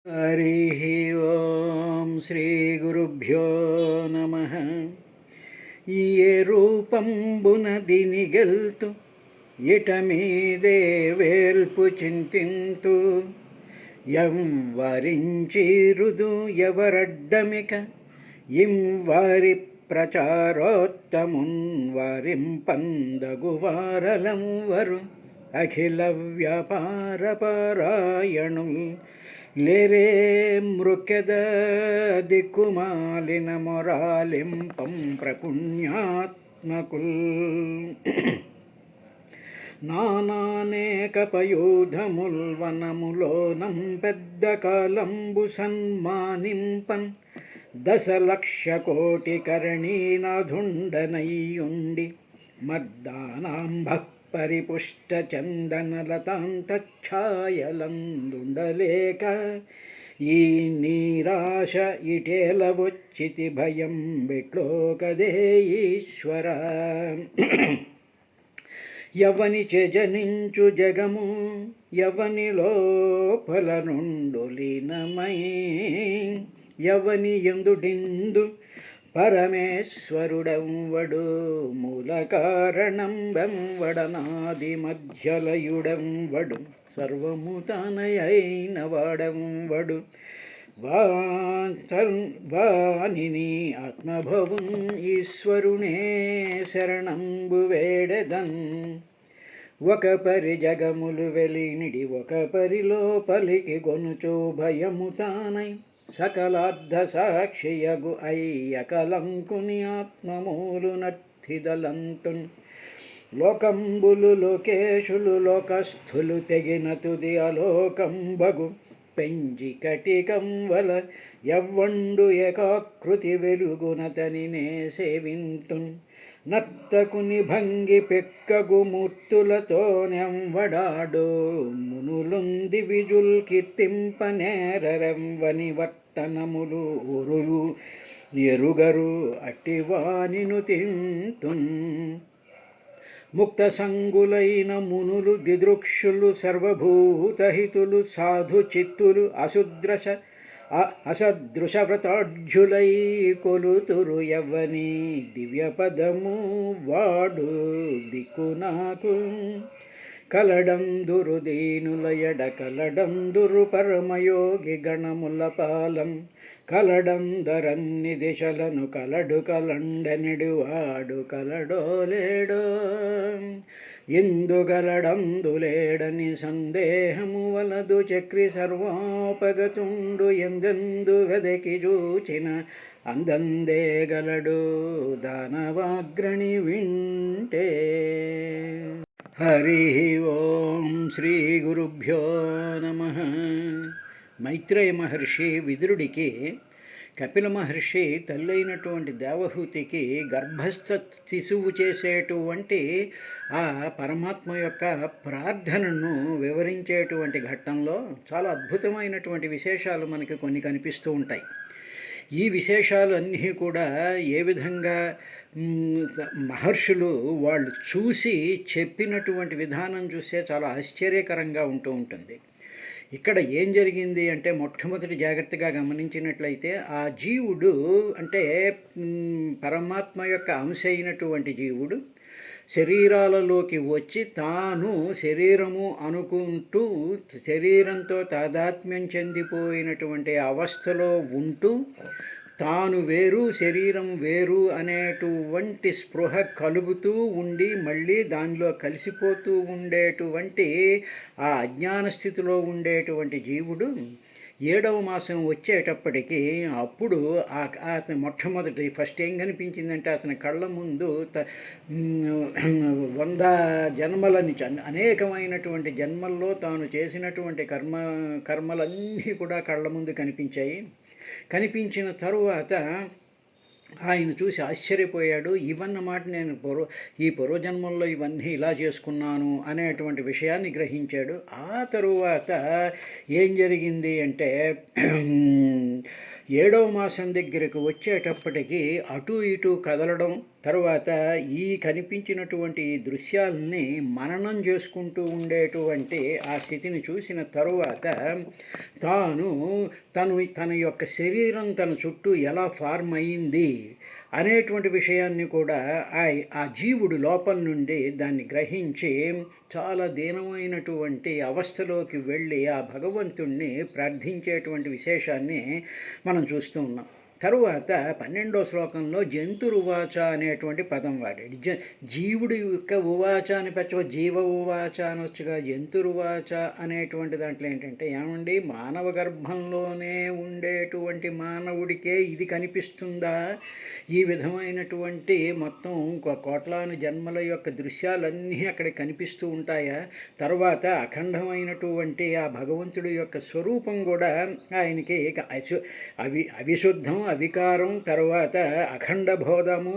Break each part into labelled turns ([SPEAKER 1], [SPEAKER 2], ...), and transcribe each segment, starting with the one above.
[SPEAKER 1] हरिः ओं श्रीगुरुभ्यो नमः। ये रूपंबुनदिनिगెల్తు ఇటమీదే వేల్పు చింతింతు యం వరించిరుదు ఎవరడ్డమిక ఇం వారి ప్రచారోత్తమున్ వారింపందగువారలం వరు అఖిల వ్యాపార పారాయణుల్ లేరే మృక్యద దిక్కుమాలిన మొరాలింపం ప్రపుణ్యాత్మకుల్ నానానేకపయూధముల్ వనములోనం పెద్ద కాలంబు సన్మానింపన్ దశలక్ష కోటి కరణీనాథుండనయ్యుండి మద్దానాంభ పరిపుష్ట చందనలతాంతఛాయలందుండలేక ఈ నీరాశ ఇటేల వచ్చితి భయం బిట్లోకదే ఈశ్వర. ఎవని జనించు జగము ఎవని లోపల నుండు లీనమై ఎవని ఎందుడిందు పరమేశ్వరుడెంవడు మూల కారణం వెంవడనాది మధ్యలయుడెంవడు సర్వము తానయైన వాడెంవడు వానిని ఆత్మభవం ఈశ్వరునే శరణంబు వేడెదన్. ఒక పరి జగములు వెలినిడి ఒక పరిలోపలికి గొనుచు భయము తానై సకలార్థ సాక్షియగు అయ్యకలంకుని ఆత్మమూలు నర్థిదలంతున్ లోకంబులు లోకేశులు లోకస్థులు తెగిన తుది అలోకంబగు పెంచి కటికం వల ఎవ్వండు ఏకాకృతి వెలుగునతనినే సేవింతున్ నర్తకుని భంగి పెక్కగు మూర్తులతో నెంవడాడు మునులుంది విజుల్ కీర్తింపనేరెంవని వర్తనములు ఊరులు ఎరుగరు అట్టివానిను తింతున్. ముక్త సంగులైన మునులు దిదృక్షులు సర్వభూతహితులు సాధు చిత్తులు అసదృశ వ్రతాఢ్యులై కొలుతురు యవ్వని దివ్య పదము వాడు దిక్కు నాకు కలడందురు దీనుల ఎడ కలడందురు పరమయోగి గణముల పాలం కలడందరన్ని దిశలను కలడు కలండనిడు వాడు కలడో లేడో ఇందుగలడందులేడని సందేహము వలదు చక్రి సర్వోపగతుండు ఎందెందు వెదకి చూచిన అందందేగలడు దానవాగ్రణి వింటే. హరి ఓం శ్రీ గురుభ్యో నమః. మైత్రేయ మహర్షి విదురుడికి కపిల మహర్షి తల్లైనటువంటి దేవహూతికి గర్భస్థ శిశువు చేసేటువంటి ఆ పరమాత్మ యొక్క ప్రార్థనను వివరించేటువంటి ఘట్టంలో చాలా అద్భుతమైనటువంటి విశేషాలు మనకి కొన్ని కనిపిస్తూ ఉంటాయి. ఈ విశేషాలు అన్నీ కూడా ఏ విధంగా మహర్షులు వాళ్ళు చూసి చెప్పినటువంటి విధానం చూస్తే చాలా ఆశ్చర్యకరంగా ఉంటూ ఉంటుంది. ఇక్కడ ఏం జరిగింది అంటే మొట్టమొదటి జాగ్రత్తగా గమనించినట్లయితే ఆ జీవుడు అంటే పరమాత్మ యొక్క అంశ అయినటువంటి జీవుడు శరీరాలలోకి వచ్చి తాను శరీరము అనుకుంటూ శరీరంతో తాదాత్మ్యం చెందిపోయినటువంటి అవస్థలో ఉంటూ తాను వేరు శరీరం వేరు అనేటువంటి స్పృహ కలుగుతూ ఉండి మళ్ళీ దానిలో కలిసిపోతూ ఉండేటువంటి ఆ అజ్ఞాన స్థితిలో ఉండేటువంటి జీవుడు 7వ మాసం వచ్చేటప్పటికి అప్పుడు అతని మొట్టమొదటి ఫస్ట్ ఏం కనిపించిందంటే అతని కళ్ళ ముందు 100 జన్మల నుంచి అనేకమైనటువంటి జన్మల్లో తాను చేసినటువంటి కర్మలన్నీ కూడా కళ్ళ ముందు కనిపించాయి. కనిపించిన తరువాత ఆయన చూసి ఆశ్చర్యపోయాడు. ఇవన్నమాట నేను ఈ పూర్వజన్మల్లో ఇవన్నీ ఇలా చేసుకున్నాను అనేటువంటి విషయాన్ని గ్రహించాడు. ఆ తరువాత ఏం జరిగింది అంటే 7వ మాసం దగ్గరకు వచ్చేటప్పటికి అటు ఇటు కదలడం తరువాత ఈ కనిపించినటువంటి ఈ దృశ్యాలని మననం చేసుకుంటూ ఉండేటువంటి ఆ స్థితిని చూసిన తరువాత తన యొక్క శరీరం తన చుట్టూ ఎలా ఫార్మ్ అయింది అనేటువంటి విషయాన్ని కూడా ఆ జీవుడు లోపల నుండి దాన్ని గ్రహించి చాలా దీనమైనటువంటి అవస్థలోకి వెళ్ళి ఆ భగవంతుణ్ణి ప్రార్థించేటువంటి విశేషాన్ని మనం చూస్తూ ఉన్నాం. తరువాత 12వ శ్లోకంలో జంతురువాచ అనేటువంటి పదం వాడాడు. జీవుడి యొక్క ఉవాచ అని జీవ ఉవాచ అనొచ్చుగా, జంతురువాచ అనేటువంటి దాంట్లో ఏంటంటే, ఏమండి మానవ గర్భంలోనే ఉండేటువంటి మానవుడికే ఇది కనిపిస్తుందా? ఈ విధమైనటువంటి మొత్తం కోట్లాను జన్మల యొక్క దృశ్యాలన్నీ అక్కడ కనిపిస్తూ ఉంటాయా? తర్వాత అఖండమైనటువంటి ఆ భగవంతుడి యొక్క స్వరూపం కూడా ఆయనకి అవిశుద్ధం, అవికారం, తర్వాత అఖండ బోధము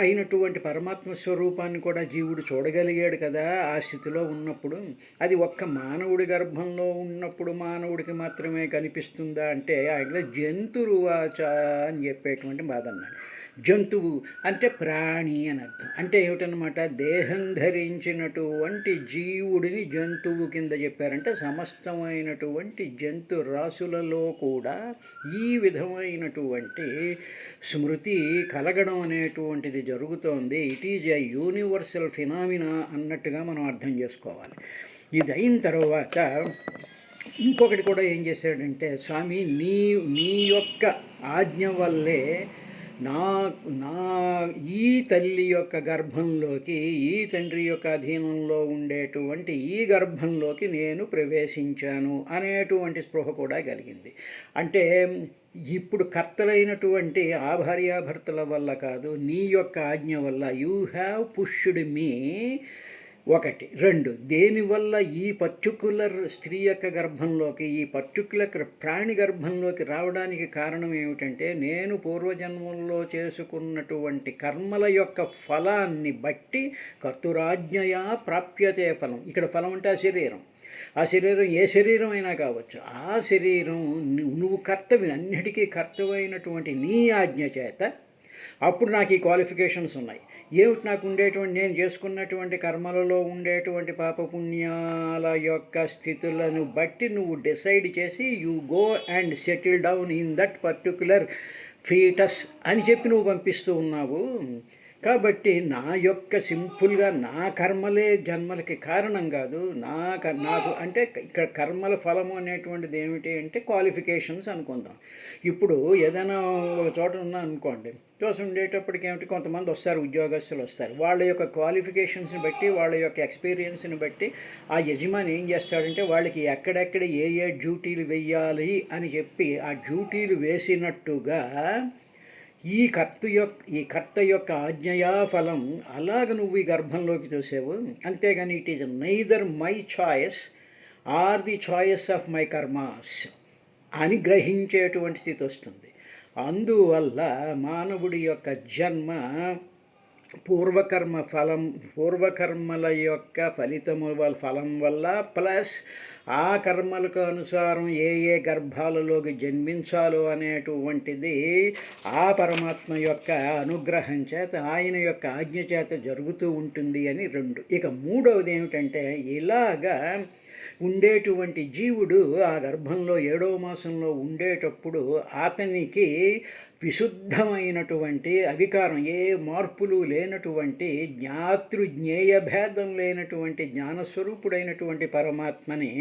[SPEAKER 1] అయినటువంటి పరమాత్మ స్వరూపాన్ని కూడా జీవుడు చూడగలిగాడు కదా ఆ స్థితిలో ఉన్నప్పుడు. అది ఒక్క మానవుడి గర్భంలో ఉన్నప్పుడు మానవుడికి మాత్రమే కనిపిస్తుందా అంటే ఆయన జంతురువాచ అని చెప్పేటువంటి బాధ అన్నాడు. జంతువు అంటే ప్రాణి అని అర్థం. అంటే ఏమిటనమాట, దేహం ధరించినటువంటి జీవుడిని జంతువు కింద చెప్పారంటే సమస్తమైనటువంటి జంతు రాశులలో కూడా ఈ విధమైనటువంటి స్మృతి కలగడం అనేటువంటిది జరుగుతోంది. It is a universal phenomena అన్నట్టుగా మనం అర్థం చేసుకోవాలి. ఇది అయిన తర్వాత ఇంకొకటి కూడా ఏం చేశాడంటే, స్వామి నీ యొక్క ఆజ్ఞ వల్లే నా ఈ తల్లి యొక్క గర్భంలోకి, ఈ తండ్రి యొక్క అధీనంలో ఉండేటువంటి ఈ గర్భంలోకి నేను ప్రవేశించాను అనేటువంటి స్పృహ కూడా కలిగింది. అంటే ఇప్పుడు కర్తలైనటువంటి ఆ భార్యాభర్తల వల్ల కాదు, నీ యొక్క ఆజ్ఞ వల్ల. You have pushed me. ఒకటి. రెండు, దేనివల్ల ఈ పర్టిక్యులర్ స్త్రీ యొక్క గర్భంలోకి, ఈ పర్టిక్యులర్ ప్రాణి గర్భంలోకి రావడానికి కారణం ఏమిటంటే, నేను పూర్వజన్మంలో చేసుకున్నటువంటి కర్మల యొక్క ఫలాన్ని బట్టి కర్తురాజ్ఞయా ప్రాప్యతే ఫలం. ఇక్కడ ఫలం అంటే ఆ శరీరం. ఆ శరీరం ఏ శరీరం అయినా కావచ్చు. ఆ శరీరం నువ్వు కర్తవి, అన్నిటికీ కర్తవైనటువంటి నీ ఆజ్ఞ చేత అప్పుడు నాకు ఈ క్వాలిఫికేషన్స్ ఉన్నాయి. ఏమిటి నాకు ఉండేటువంటి, నేను చేసుకున్నటువంటి కర్మలలో ఉండేటువంటి పాపపుణ్యాల యొక్క స్థితులను బట్టి నువ్వు డిసైడ్ చేసి you go and settle down in that particular foetus అని చెప్పి నువ్వు పంపిస్తూ ఉన్నావు. కాబట్టి నా యొక్క సింపుల్గా నా కర్మలే జన్మలకి కారణం కాదు. నాకు అంటే ఇక్కడ కర్మల ఫలము అనేటువంటిది ఏమిటి అంటే క్వాలిఫికేషన్స్ అనుకుందాం. ఇప్పుడు ఏదైనా ఒక చోట ఉన్నా అనుకోండి, చూసి ఉండేటప్పటికి ఏమిటి, కొంతమంది వస్తారు, ఉద్యోగస్తులు వస్తారు. వాళ్ళ యొక్క క్వాలిఫికేషన్స్ని బట్టి, వాళ్ళ యొక్క ఎక్స్పీరియన్స్ని బట్టి ఆ యజమాని ఏం చేస్తాడంటే వాళ్ళకి ఎక్కడెక్కడ ఏ డ్యూటీలు వెయ్యాలి అని చెప్పి ఆ డ్యూటీలు వేసినట్టుగా ఈ కర్త యొక్క ఆజ్ఞయా ఫలం అలాగ నువ్వు ఈ గర్భంలోకి చూసావు. అంతేగాని it is neither my choice or the choice of my karmas అని గ్రహించేటువంటి స్థితి వస్తుంది. అందువల్ల మానవుడి యొక్క జన్మ పూర్వకర్మల యొక్క ఫలం వల్ల ప్లస్ ఆ కర్మలకు అనుసారం ఏ గర్భాలలోకి జన్మించాలో అనేటువంటిది ఆ పరమాత్మ యొక్క అనుగ్రహం చేత, ఆయన యొక్క ఆజ్ఞ చేత జరుగుతూ ఉంటుంది అని రెండు. ఇక మూడవది ఏమిటంటే, ఇలాగా ఉండేటువంటి జీవుడు ఆ గర్భంలో 7వ మాసంలో ఉండేటప్పుడు అతనికి విశుద్ధమైనటువంటి అవికారం, ఏ మార్పులు లేనటువంటి జ్ఞేయ భేదం లేనటువంటి జ్ఞానస్వరూపుడైనటువంటి పరమాత్మని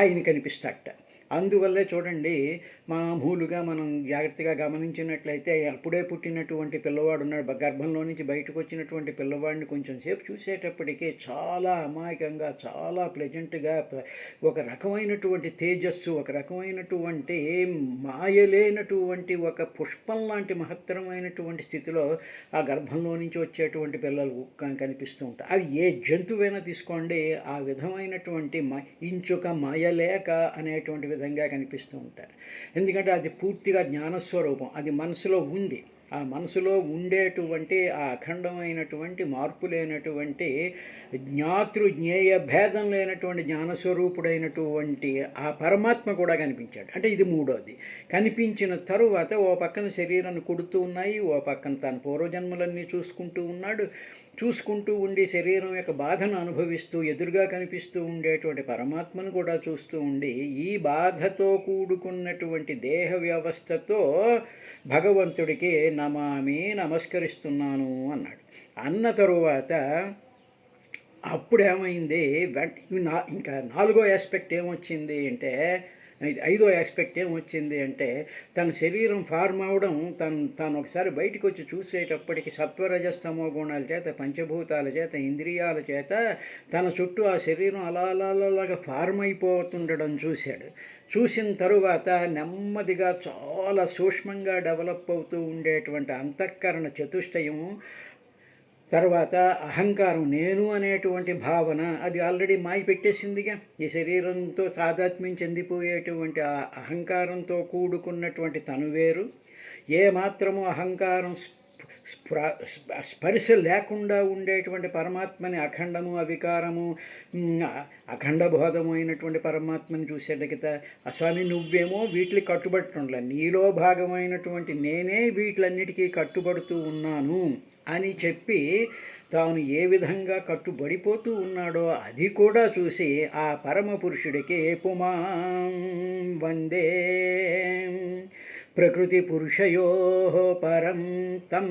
[SPEAKER 1] ఆయన కనిపిస్తాడట. అందువల్లే చూడండి, మామూలుగా మనం జాగ్రత్తగా గమనించినట్లయితే అప్పుడే పుట్టినటువంటి పిల్లవాడు ఉన్నాడు, గర్భంలో నుంచి బయటకు వచ్చినటువంటి పిల్లవాడిని కొంచెం సేపు చూసేటప్పటికీ చాలా అమాయకంగా, చాలా ప్లెజెంట్గా, ఒక రకమైనటువంటి తేజస్సు, ఒక రకమైనటువంటి మాయలేనటువంటి ఒక పుష్పం లాంటి మహత్తరమైనటువంటి స్థితిలో ఆ గర్భంలో నుంచి వచ్చేటువంటి పిల్లలు కనిపిస్తూ ఉంటాయి. అవి ఏ జంతువైనా తీసుకోండి, ఆ విధమైనటువంటి ఇంచుక మాయలేక అనేటువంటి విధంగా కనిపిస్తూ ఉంటారు. ఎందుకంటే అది పూర్తిగా జ్ఞానస్వరూపం, అది మనసులో ఉంది. ఆ మనసులో ఉండేటువంటి ఆ అఖండమైనటువంటి మార్పు లేనటువంటి జ్ఞేయ భేదం లేనటువంటి జ్ఞానస్వరూపుడైనటువంటి ఆ పరమాత్మ కూడా కనిపించాడు. అంటే ఇది మూడోది. కనిపించిన తరువాత ఓ పక్కన శరీరాన్ని కుడుతూ ఉన్నాయి, ఓ పక్కన తన పూర్వజన్మలన్నీ చూసుకుంటూ ఉన్నాడు. చూసుకుంటూ ఉండి శరీరం యొక్క బాధను అనుభవిస్తూ ఎదురుగా కనిపిస్తూ ఉండేటువంటి పరమాత్మను కూడా చూస్తూ ఉండి ఈ బాధతో కూడుకున్నటువంటి దేహ వ్యవస్థతో భగవంతుడికి నమస్కరిస్తున్నాను అన్నాడు. అన్న తరువాత అప్పుడేమైంది, ఇంకా నాలుగో ఆస్పెక్ట్ ఏమొచ్చింది అంటే, ఐదో ఆస్పెక్ట్ ఏమొచ్చింది అంటే, తన శరీరం ఫార్మ్ అవడం, తను ఒకసారి బయటకు వచ్చి చూసేటప్పటికి సత్వరజస్తమో గుణాల చేత, పంచభూతాల చేత, ఇంద్రియాల చేత తన చుట్టూ ఆ శరీరం అలాగా ఫార్మ్ అయిపోతుండడం చూశాడు. చూసిన తరువాత నెమ్మదిగా చాలా సూక్ష్మంగా డెవలప్ అవుతూ ఉండేటువంటి అంతఃకరణ చతుష్టయము, తర్వాత అహంకారం, నేను అనేటువంటి భావన అది ఆల్రెడీ మాయ పెట్టేసిందిగా. ఈ శరీరంతో తాదాత్మ్యం చెందిపోయేటువంటి ఆ అహంకారంతో కూడుకున్నటువంటి తను వేరు, ఏ మాత్రము అహంకారం స్పర్శ లేకుండా ఉండేటువంటి పరమాత్మని, అఖండము అవికారము అఖండబోధము అయినటువంటి పరమాత్మని చూసేట కదా. స్వామి నువ్వేమో వీటికి కట్టుబడుతుండలే, నీలో భాగమైనటువంటి నేనే వీటిలన్నిటికీ కట్టుబడుతూ ఉన్నాను అని చెప్పి తాను ఏ విధంగా కట్టుబడిపోతూ ఉన్నాడో అది కూడా చూసి ఆ పరమ పురుషుడికి పుమాం వందే ప్రకృతి పురుషయో పరం తం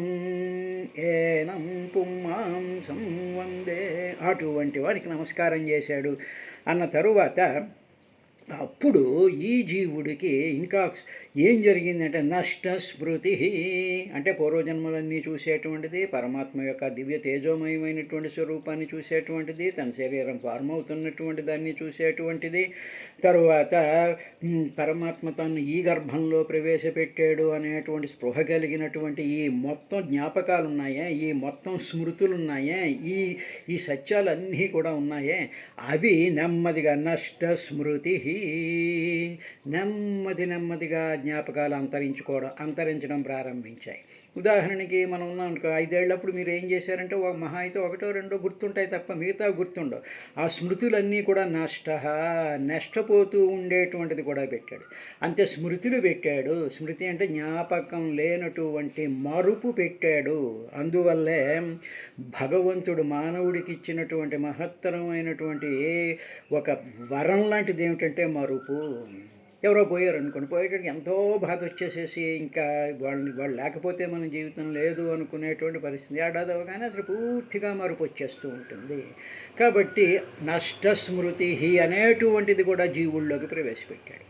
[SPEAKER 1] ఏనం పుమాంసం వందే, అటువంటి వారికి నమస్కారం చేశాడు. అన్న తరువాత అప్పుడు ఈ జీవుడికి ఇంకా ఏం జరిగిందంటే నష్ట స్మృతి, అంటే పూర్వజన్మలన్నీ చూసేటువంటిది, పరమాత్మ యొక్క దివ్య తేజోమయమైనటువంటి స్వరూపాన్ని చూసేటువంటిది, తన శరీరం ఫార్మ్ అవుతున్నటువంటి దాన్ని చూసేటువంటిది, తరువాత పరమాత్మ తను ఈ గర్భంలో ప్రవేశపెట్టాడు అనేటువంటి స్పృహ కలిగినటువంటి ఈ మొత్తం జ్ఞాపకాలు ఉన్నాయే, ఈ మొత్తం స్మృతులు ఉన్నాయే, ఈ సత్యాలన్నీ కూడా ఉన్నాయే, అవి నెమ్మదిగా నష్ట స్మృతి, నెమ్మదిగా జ్ఞాపకాలు అంతరించడం ప్రారంభించాయి. ఉదాహరణకి మనం ఉన్నాం అనుకో, 5 ఏళ్ళప్పుడు మీరు ఏం చేశారంటే ఒక మహా అయితే ఒకటో రెండో గుర్తుంటాయి తప్ప మిగతా గుర్తుండవు. ఆ స్మృతులన్నీ కూడా నష్టపోతూ ఉండేటువంటిది కూడా పెట్టాడు. అంతే స్మృతులు పెట్టాడు. స్మృతి అంటే జ్ఞాపకం లేనటువంటి మరుపు పెట్టాడు. అందువల్లే భగవంతుడు మానవుడికి ఇచ్చినటువంటి మహత్తరమైనటువంటి ఒక వరం లాంటిది ఏమిటంటే మరుపు. ఎవరో పోయారు అనుకోండి, పోయేటప్పుడు ఎంతో బాధ వచ్చేసేసి ఇంకా వాళ్ళు లేకపోతే మన జీవితం లేదు అనుకునేటువంటి పరిస్థితి. ఏడాది అవగానే అసలు పూర్తిగా మరుపు వచ్చేస్తూ ఉంటుంది. కాబట్టి నష్టస్మృతి అనేటువంటిది కూడా జీవుల్లోకి ప్రవేశపెట్టాడు.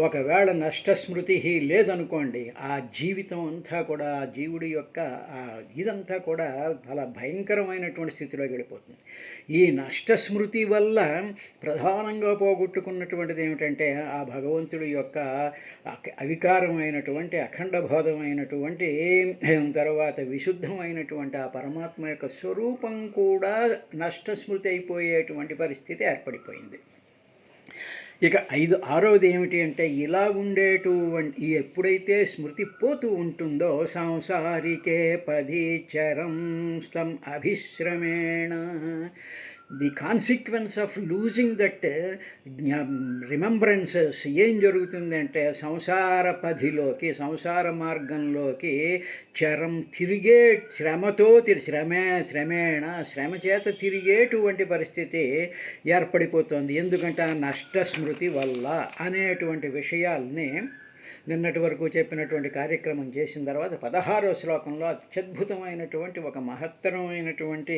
[SPEAKER 1] ఒకవేళ నష్టస్మృతి లేదనుకోండి, ఆ జీవితం అంతా కూడా ఆ జీవుడి యొక్క ఇదంతా కూడా చాలా భయంకరమైనటువంటి స్థితిలోకి వెళ్ళిపోతుంది. ఈ నష్టస్మృతి వల్ల ప్రధానంగా పోగొట్టుకున్నటువంటిది ఏమిటంటే ఆ భగవంతుడి యొక్క అవికారమైనటువంటి అఖండబోధమైనటువంటి తర్వాత విశుద్ధమైనటువంటి ఆ పరమాత్మ యొక్క స్వరూపం కూడా నష్టస్మృతి అయిపోయేటువంటి పరిస్థితి ఏర్పడిపోయింది. ఇక ఆరవది ఏమిటి అంటే, ఇలా ఉండేటువంటి ఎప్పుడైతే స్మృతి పోతూ ఉంటుందో సంసారికే పదీచరం స్తం అభిశ్రమేణ, the consequence of losing that remembrances ఏం జరుగుతుందంటే సంసార పధిలోకి, సంసార మార్గంలోకి చరం తిరిగే శ్రమ చేత తిరిగేటువంటి పరిస్థితి ఏర్పడిపోతుంది. ఎందుకంటే ఆ నష్టస్మృతి వల్ల అనేటువంటి విషయాల్ని నిన్నటి వరకు చెప్పినటువంటి కార్యక్రమం చేసిన తర్వాత 16వ శ్లోకంలో అత్యద్భుతమైనటువంటి ఒక మహత్తరమైనటువంటి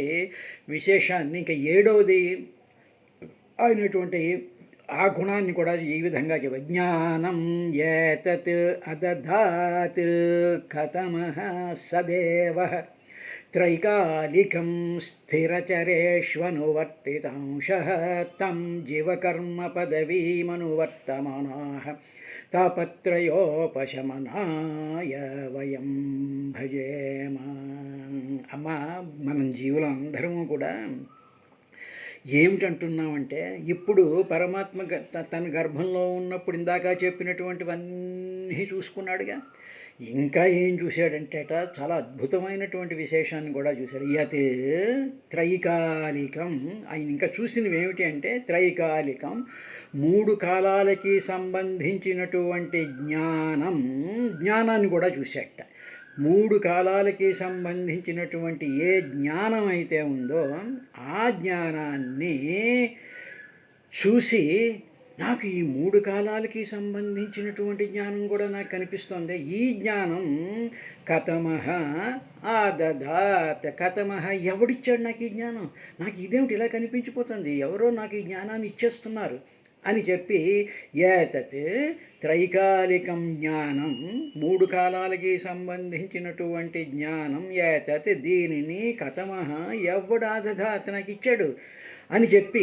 [SPEAKER 1] విశేషాన్ని, ఇంకా 7వది అయినటువంటి ఆ గుణాన్ని కూడా ఈ విధంగా జ్ఞానం ఏతత్ అదధాత్ కథమః సదేవ త్రైకాలికం స్థిరచరేష్వనువర్తితాంశః తం జీవకర్మ పదవీమనువర్తమానాః తాపత్రయోపశమనాయ వయం భజేమ. అమ్మ, మనం జీవులందరము కూడా ఏమిటంటున్నామంటే, ఇప్పుడు పరమాత్మ తన గర్భంలో ఉన్నప్పుడు ఇందాక చెప్పినటువంటివన్నీ అన్నీ చూసుకున్నాడుగా. ఇంకా ఏం చూశాడంటేట, చాలా అద్భుతమైనటువంటి విశేషాన్ని కూడా చూశాడు. యత్ త్రైకాలికం, ఆయన ఇంకా చూసినవి ఏమిటి అంటే త్రైకాలికం, 3 కాలాలకి సంబంధించినటువంటి జ్ఞానాన్ని కూడా చూశాట. 3 కాలాలకి సంబంధించినటువంటి ఏ జ్ఞానం అయితే ఉందో ఆ జ్ఞానాన్ని చూసి, నాకు ఈ 3 కాలాలకి సంబంధించినటువంటి జ్ఞానం కూడా నాకు కనిపిస్తోంది. ఈ జ్ఞానం కథమః ఆదదాత్, కథమః ఎవడిచ్చాడు నాకు ఈ జ్ఞానం, నాకు ఇదేమిటి ఇలా కనిపించిపోతుంది, ఎవరో నాకు ఈ జ్ఞానాన్ని ఇచ్చేస్తున్నారు అని చెప్పి, ఏతత్ త్రైకాలికం జ్ఞానం, 3 కాలాలకి సంబంధించినటువంటి జ్ఞానం, ఏతత్ దీనిని కథమః ఎవడాదదాత్ నాకు ఇచ్చాడు అని చెప్పి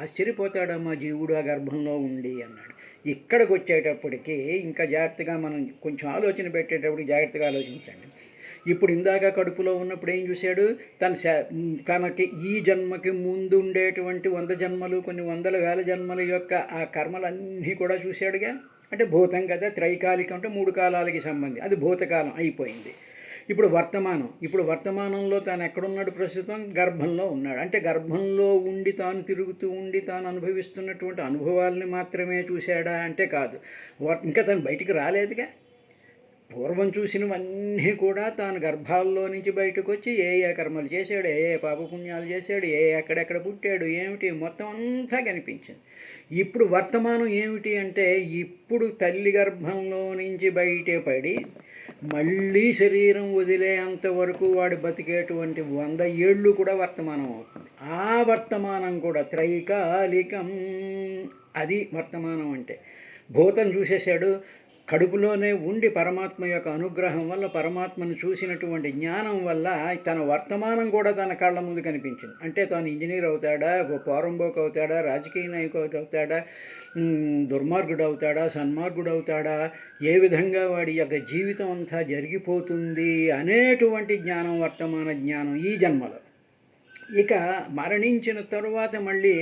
[SPEAKER 1] ఆశ్చర్యపోతాడమ్మా జీవుడు ఆ గర్భంలో ఉండి అన్నాడు. ఇక్కడికి వచ్చేటప్పటికి ఇంకా జాగ్రత్తగా మనం కొంచెం ఆలోచన పెట్టేటప్పుడు జాగ్రత్తగా ఆలోచించండి. ఇప్పుడు ఇందాక కడుపులో ఉన్నప్పుడు ఏం చూశాడు, తనకి ఈ జన్మకి ముందు ఉండేటువంటి 100 జన్మలు, కొన్ని వందల వేల జన్మల యొక్క ఆ కర్మలన్నీ కూడా చూశాడుగా. అంటే భూతం కదా, త్రైకాలికం అంటే 3 కాలాలకి సంబంధించి, అది భూతకాలం అయిపోయింది. ఇప్పుడు వర్తమానంలో తాను ఎక్కడున్నాడు, ప్రస్తుతం గర్భంలో ఉన్నాడు. అంటే గర్భంలో ఉండి తాను తిరుగుతూ ఉండి తాను అనుభవిస్తున్నటువంటి అనుభవాల్ని మాత్రమే చూశాడా అంటే కాదు. ఇంకా తను బయటికి రాలేదుగా. పూర్వం చూసినవన్నీ కూడా తాను గర్భాల్లో నుంచి బయటకు వచ్చి ఏ కర్మలు చేశాడు, ఏ పాపపుణ్యాలు చేశాడు, ఎక్కడెక్కడ పుట్టాడు, ఏమిటి మొత్తం అంతా కనిపించింది. ఇప్పుడు వర్తమానం ఏమిటి అంటే, ఇప్పుడు తల్లి గర్భంలో నుంచి బయటపడి మళ్ళీ శరీరం వదిలేంత వరకు వాడు బతికేటువంటి 100 ఏళ్ళు కూడా వర్తమానం అవుతుంది. ఆ వర్తమానం కూడా త్రైకాలికం, అది వర్తమానం అంటే. భూతం చూసేశాడు, కడుపులోనే ఉండి పరమాత్మ యొక్క అనుగ్రహం వల్ల, పరమాత్మను చూసినటువంటి జ్ఞానం వల్ల తన వర్తమానం కూడా తన కళ్ళ ముందు కనిపించింది. అంటే తాను ఇంజనీర్ అవుతాడా, పోరంబోకు అవుతాడా, రాజకీయ నాయకుడు అవుతాడా, దుర్మార్గుడు అవుతాడా, సన్మార్గుడు అవుతాడా, ఏ విధంగా వాడి యొక్క జీవితం అంతా జరిగిపోతుంది అనేటువంటి జ్ఞానం, వర్తమాన జ్ఞానం ఈ జన్మలో. ఇక మరణించిన తరువాత మళ్ళీ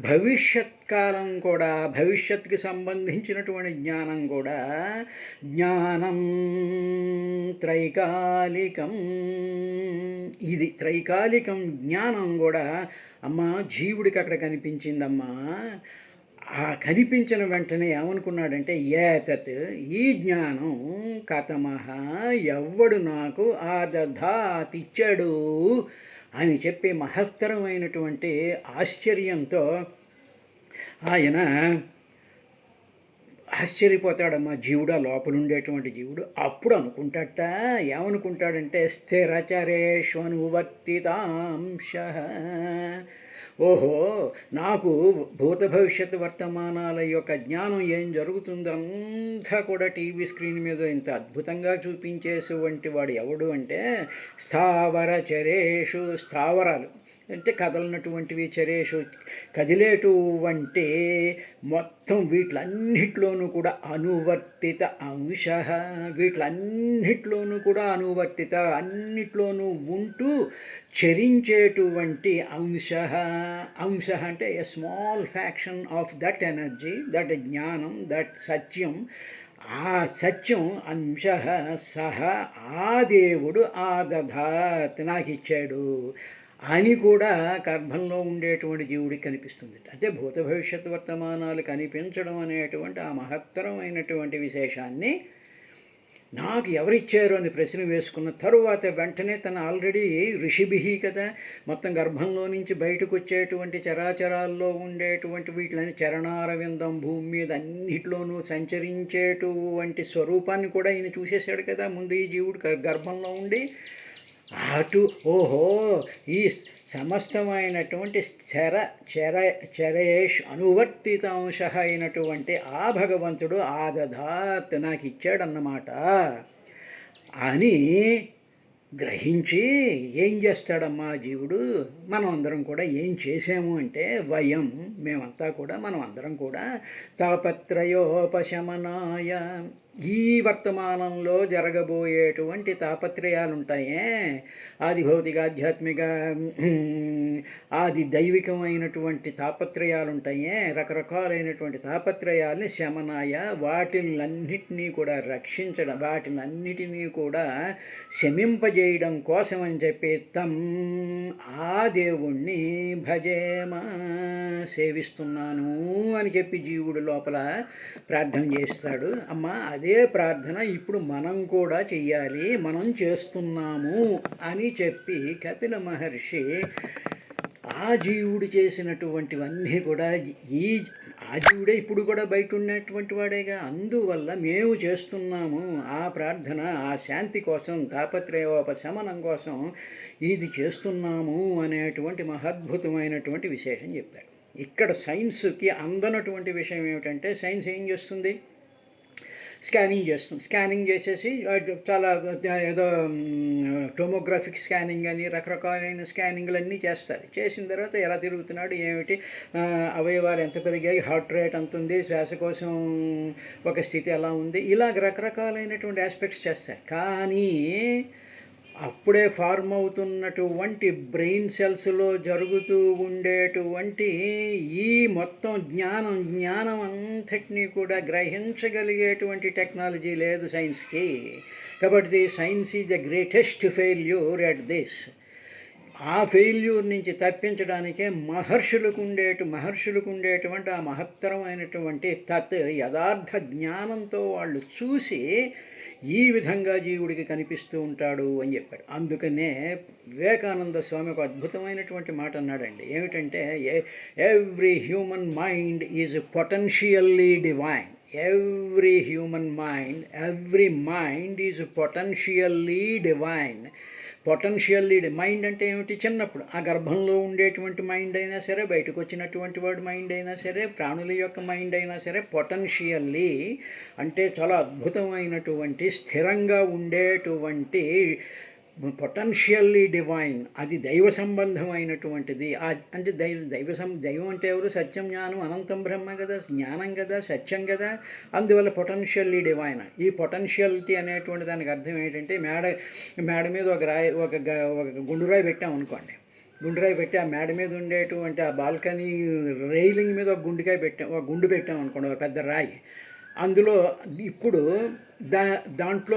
[SPEAKER 1] భవిష్యత్ కాలం కూడా, భవిష్యత్తుకి సంబంధించినటువంటి జ్ఞానం కూడా, జ్ఞానం త్రైకాలికం, ఇది త్రైకాలికం జ్ఞానం కూడా అమ్మా జీవుడికి అక్కడ కనిపించిందమ్మా. ఆ కనిపించిన వెంటనే ఏమనుకున్నాడంటే, ఏతత్ ఈ జ్ఞానం కథమః ఎవ్వడు నాకు ఆదధాత్ ఇచ్చాడు అని చెప్పి మహత్తరమైనటువంటి ఆశ్చర్యంతో ఆయన ఆశ్చర్యపోతాడమ్మా జీవుడు, ఆ లోపల ఉండేటువంటి జీవుడు. అప్పుడు అనుకుంటాట, ఏమనుకుంటాడంటే స్థిరచరేష్వనువర్తితాంశ, ఓహో నాకు భూత భవిష్యత్ వర్తమానాల యొక్క జ్ఞానం ఏం జరుగుతుందో అంతా కూడా టీవీ స్క్రీన్ మీద ఇంత అద్భుతంగా చూపించేటువంటి వాడు ఎవడు అంటే, స్థావర చరేషు, స్థావరాలు అంటే కదలనటువంటివి, చరేషు కదిలేటువంటి మొత్తం వీటిలన్నిట్లోనూ కూడా అనువర్తిత అంశ, వీటిలన్నిట్లోనూ కూడా అనువర్తిత, అన్నిట్లోనూ ఉంటూ చరించేటువంటి అంశ. అంశ అంటే a small faction of that energy, that జ్ఞానం, దట్ సత్యం. ఆ సత్యం అంశ సహ, ఆ దేవుడు ఆదధాత్ నాకు ఇచ్చాడు అని కూడా గర్భంలో ఉండేటువంటి జీవుడికి కనిపిస్తుంది. అంటే భూత భవిష్యత్ వర్తమానాలు కనిపించడం అనేటువంటి ఆ మహత్తరమైనటువంటి విశేషాన్ని నాకు ఎవరిచ్చారు అని ప్రశ్న వేసుకున్న తరువాత వెంటనే తను ఆల్రెడీ ఋషిభిహి కదా, మొత్తం గర్భంలో నుంచి బయటకు వచ్చేటువంటి చరాచరాల్లో ఉండేటువంటి వీటిని చరణారవిందం భూమి మీద అన్నిట్లోనూ సంచరించేటువంటి స్వరూపాన్ని కూడా ఈయన చూసేశాడు కదా ముందు ఈ జీవుడు గర్భంలో ఉండి. అటు ఓహో ఈ సమస్తమైనటువంటి చరేష్ అనువర్తితాంశ అయినటువంటి ఆ భగవంతుడు ఆదధాత్ నాకు ఇచ్చాడన్నమాట అని గ్రహించి ఏం చేస్తాడమ్మా జీవుడు, మనం అందరం కూడా ఏం చేసాము అంటే మేమంతా కూడా మనం అందరం కూడా తాపత్రయోపశమనాయ, ఈ వర్తమానంలో జరగబోయేటువంటి తాపత్రయాలు ఉంటాయే, ఆది భౌతిక ఆధ్యాత్మిక ఆది దైవికమైనటువంటి తాపత్రయాలు ఉంటాయే, రకరకాలైనటువంటి తాపత్రయాల్ని శమనాయ, వాటిలన్నిటినీ కూడా రక్షించడం, వాటినన్నిటినీ కూడా శమింపజేయడం కోసం అని చెప్పి ఆ దేవుణ్ణి భజేమా, సేవిస్తున్నాను అని చెప్పి జీవుడు లోపల ప్రార్థన చేస్తాడు. అమ్మ అదే ప్రార్థన ఇప్పుడు మనం కూడా చెయ్యాలి, మనం చేస్తున్నాము అని చెప్పి కపిల మహర్షి ఆ జీవుడు చేసినటువంటివన్నీ కూడా ఆ జీవుడే ఇప్పుడు కూడా బయట ఉన్నటువంటి వాడేగా, అందువల్ల మేము చేస్తున్నాము ఆ ప్రార్థన, ఆ శాంతి కోసం, తాపత్రయోపశమనం కోసం ఇది చేస్తున్నాము అనేటువంటి మహద్భుతమైనటువంటి విశేషం చెప్పాడు. ఇక్కడ సైన్స్కి అందనటువంటి విషయం ఏమిటంటే, సైన్స్ ఏం చేస్తుంది, స్కానింగ్ చేస్తుంది. స్కానింగ్ చేసేసి చాలా ఏదో టోమోగ్రాఫిక్ స్కానింగ్ అని రకరకాలైన స్కానింగ్లన్నీ చేస్తారు. చేసిన తర్వాత ఎలా తిరుగుతున్నాడు ఏమిటి, అవయవాలు ఎంత పెరిగాయి, హార్ట్ రేట్ ఎంత ఉంది, శ్వాసకోశం ఒక స్థితి ఎలా ఉంది, ఇలాగ రకరకాలైనటువంటి ఆస్పెక్ట్స్ చేస్తారు. కానీ అప్పుడే ఫార్మ్ అవుతున్నటువంటి బ్రెయిన్ సెల్స్లో జరుగుతూ ఉండేటువంటి ఈ మొత్తం జ్ఞానం అంతటినీ కూడా గ్రహించగలిగేటువంటి టెక్నాలజీ లేదు సైన్స్కి. కాబట్టి science is the greatest failure at this. ఆ ఫెయిల్యూర్ నుంచి తప్పించడానికే మహర్షులకు ఉండేటువంటి ఆ మహత్తరమైనటువంటి యథార్థ జ్ఞానంతో వాళ్ళు చూసి ఈ విధంగా జీవుడికి కనిపిస్తూ ఉంటాడు అని చెప్పాడు. అందుకనే వివేకానంద స్వామి ఒక అద్భుతమైనటువంటి మాట అన్నాడండి. ఏమిటంటే, every human mind is potentially divine. Every mind is potentially divine. Potentially mind అంటే ఏమిటి, చిన్నప్పుడు ఆ గర్భంలో ఉండేటువంటి మైండ్ అయినా సరే, బయటకు వచ్చినటువంటి వాడి మైండ్ అయినా సరే, ప్రాణుల యొక్క మైండ్ అయినా సరే, పొటెన్షియల్లీ అంటే చాలా అద్భుతమైనటువంటి స్థిరంగా ఉండేటువంటి పొటెన్షియల్లీ డివైన్, అది దైవ సంబంధమైనటువంటిది. అంటే దైవం అంటే ఎవరు, సత్యం జ్ఞానం అనంతం బ్రహ్మ కదా, జ్ఞానం కదా, సత్యం కదా. అందువల్ల పొటెన్షియల్లీ డివైన్. ఈ పొటెన్షియాలిటీ అనేటువంటి దానికి అర్థం ఏంటంటే, మేడ మీద ఒక గుండురాయి పెట్టామనుకోండి. గుండురాయి పెట్టి ఆ మేడ మీద ఉండేటువంటి ఆ బాల్కనీ రైలింగ్ మీద ఒక గుండు పెట్టామనుకోండి, ఒక పెద్ద రాయి. అందులో ఇప్పుడు దాంట్లో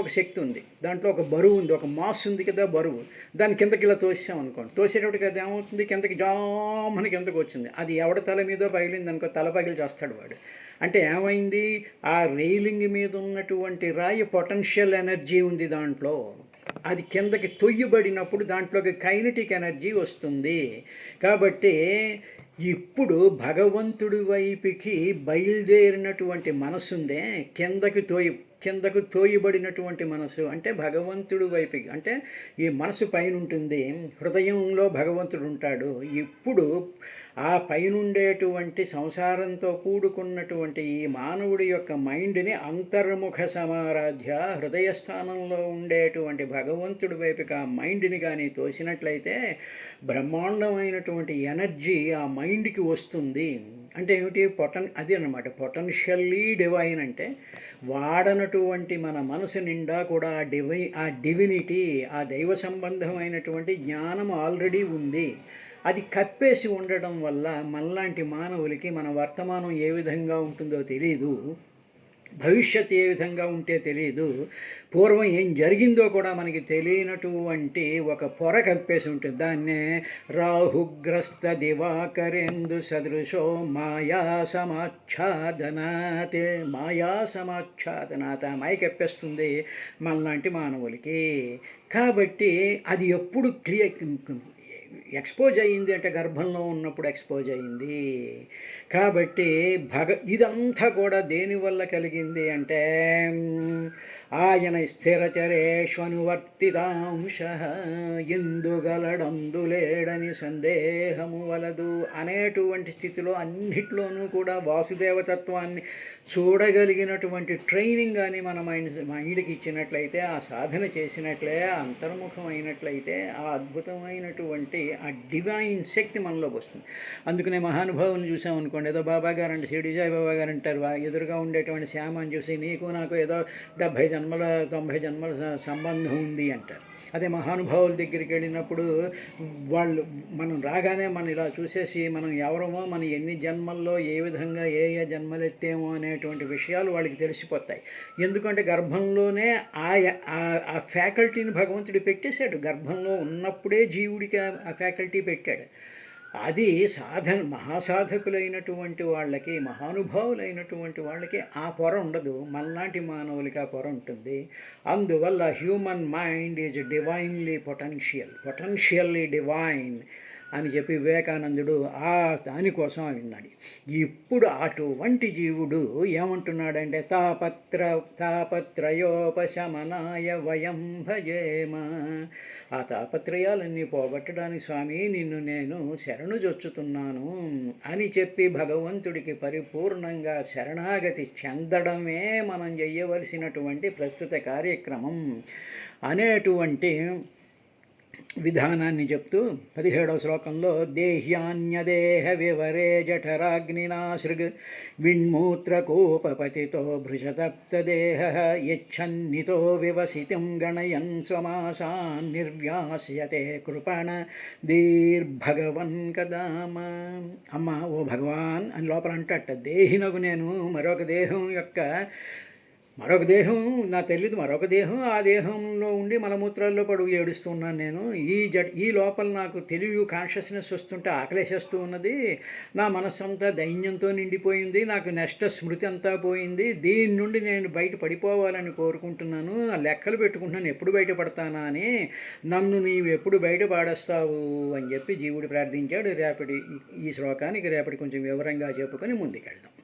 [SPEAKER 1] ఒక శక్తి ఉంది, దాంట్లో ఒక బరువు ఉంది, ఒక మాస్ ఉంది కదా, బరువు. దాని కిందకి ఇలా తోసామనుకోండి, తోసేటప్పటికి అది ఏమవుతుంది, కిందకి జామని కిందకి వచ్చింది. అది ఎవడ తల మీదో పగిలింది అనుకో, తల పగిలి చేస్తాడు వాడు. అంటే ఏమైంది, ఆ రైలింగ్ మీద ఉన్నటువంటి రాయి పొటెన్షియల్ ఎనర్జీ ఉంది దాంట్లో. అది కిందకి తొయ్యబడినప్పుడు దాంట్లోకి కైనటిక్ ఎనర్జీ వస్తుంది. కాబట్టి ఇప్పుడు భగవంతుడి వైపుకి బయలుదేరినటువంటి మనసుందే, కిందకు తోయబడినటువంటి మనసు అంటే భగవంతుడి వైపుకి, అంటే ఈ మనసు పైన ఉంటుంది, హృదయంలో భగవంతుడు ఉంటాడు. ఇప్పుడు ఆ పైనుండేటువంటి సంసారంతో కూడుకున్నటువంటి ఈ మానవుడి యొక్క మైండ్ని అంతర్ముఖ సమారాధ్య, హృదయ స్థానంలో ఉండేటువంటి భగవంతుడి వైపుకి ఆ మైండ్ని కానీ తోసినట్లయితే బ్రహ్మాండమైనటువంటి ఎనర్జీ ఆ మైండ్కి వస్తుంది. అంటే ఏమిటి, అది అన్నమాట పొటెన్షియల్లీ డివైన్. అంటే వాడనటువంటి మన మనసు నిండా కూడా ఆ డివినిటీ, ఆ దైవ సంబంధమైనటువంటి జ్ఞానం ఆల్రెడీ ఉంది. అది కప్పేసి ఉండడం వల్ల మనలాంటి మానవులకి మన వర్తమానం ఏ విధంగా ఉంటుందో తెలియదు, భవిష్యత్ ఏ విధంగా ఉంటే తెలియదు, పూర్వం ఏం జరిగిందో కూడా మనకి తెలియనటువంటి ఒక పొర కప్పేసి ఉంటుంది. దాన్నే రాహుగ్రస్త దివాకరేందు సదృశో మాయా సమాచ్ఛాదనాత్ మాయ కప్పేస్తుంది మనలాంటి మానవులకి. కాబట్టి అది ఎప్పుడు ఎక్స్పోజ్ అయ్యింది అంటే గర్భంలో ఉన్నప్పుడు ఎక్స్పోజ్ అయ్యింది. కాబట్టి ఇదంతా కూడా దేనివల్ల కలిగింది అంటే ఆయన స్థిరచరేష్వనువర్తితాంశ ఎందుగలడందులేడని సందేహము వలదు అనేటువంటి స్థితిలో అన్నిట్లోనూ కూడా వాసుదేవతత్వాన్ని చూడగలిగినటువంటి ట్రైనింగ్ కానీ మన మైండ్కి ఇచ్చినట్లయితే, ఆ సాధన చేసినట్లే, అంతర్ముఖం అయినట్లయితే ఆ అద్భుతమైనటువంటి ఆ డివైన్ శక్తి మనలోకి వస్తుంది. అందుకనే మహానుభావులను చూసామనుకోండి, ఏదో బాబా గారు అంటే షిరిడి సాయిబాబా గారు అంటారు, ఎదురుగా ఉండేటువంటి శ్యామని చూసి నీకు నాకు ఏదో 70 జన్మల 90 జన్మల సంబంధం ఉంది అంటారు. అదే మహానుభావుల దగ్గరికి వెళ్ళినప్పుడు మనం రాగానే మనం ఇలా చూసేసి మనం ఎవరమో, మన ఎన్ని జన్మల్లో ఏ విధంగా ఏ జన్మలెత్తేమో అనేటువంటి విషయాలు వాళ్ళకి తెలిసిపోతాయి. ఎందుకంటే గర్భంలోనే ఆ ఫ్యాకల్టీని భగవంతుడు పెట్టేశాడు. గర్భంలో ఉన్నప్పుడే జీవుడికి ఆ ఫ్యాకల్టీ పెట్టాడు. అది మహాసాధకులైనటువంటి వాళ్ళకి, మహానుభావులైనటువంటి వాళ్ళకి ఆ పొర ఉండదు. మనలాంటి మానవులకి ఆ పొర ఉంటుంది. అందువల్ల human mind is divinely potentially divine అని చెప్పి వివేకానందుడు దానికోసం విన్నాడు. ఇప్పుడు అటువంటి జీవుడు ఏమంటున్నాడంటే తాపత్రయోపశమనాయ వయం భజేమ. ఆ తాపత్రయాలన్నీ పోగొట్టడానికి స్వామి నిన్ను నేను శరణు జొచ్చుతున్నాను అని చెప్పి భగవంతుడికి పరిపూర్ణంగా శరణాగతి చెందడమే మనం చేయవలసినటువంటి ప్రస్తుత కార్యక్రమం అనేటువంటి విధానాన్ని చెప్తూ 17వ శ్లోకంలో దేహ్యాన్యదేహ వివరే జఠరాగ్నినాసృగ్ విన్మూత్రకోపపతితో భృశతప్తదేహ యచ్చన్నితో వివసితిం గణయన్ స్వమాసాన్ నిర్వ్యాస్యతే కృపణ దీర్భగవన్ కదామ. అమ్మ ఓ భగవాన్ అని లోపల అంటట, దేహినకు నేను మరొక దేహం నాకు తెలియదు, మరొక దేహం, ఆ దేహంలో ఉండి మలమూత్రాల్లో పడుగు ఏడుస్తున్నాను నేను. ఈ లోపల నాకు తెలివి కాన్షియస్నెస్ వస్తుంటే ఆకలేసేస్తూ ఉన్నది. నా మనస్సంతా దైన్యంతో నిండిపోయింది. నాకు స్మృతి అంతా పోయింది. దీని నుండి నేను బయట పడిపోవాలని కోరుకుంటున్నాను. ఆ లెక్కలు పెట్టుకుంటున్నాను ఎప్పుడు బయటపడతానా అని. నన్ను నీవు ఎప్పుడు బయట పాడేస్తావు అని చెప్పి జీవుడు ప్రార్థించాడు. ఈ శ్లోకానికి రేపటి కొంచెం వివరంగా చెప్పుకొని ముందుకెళ్దాం.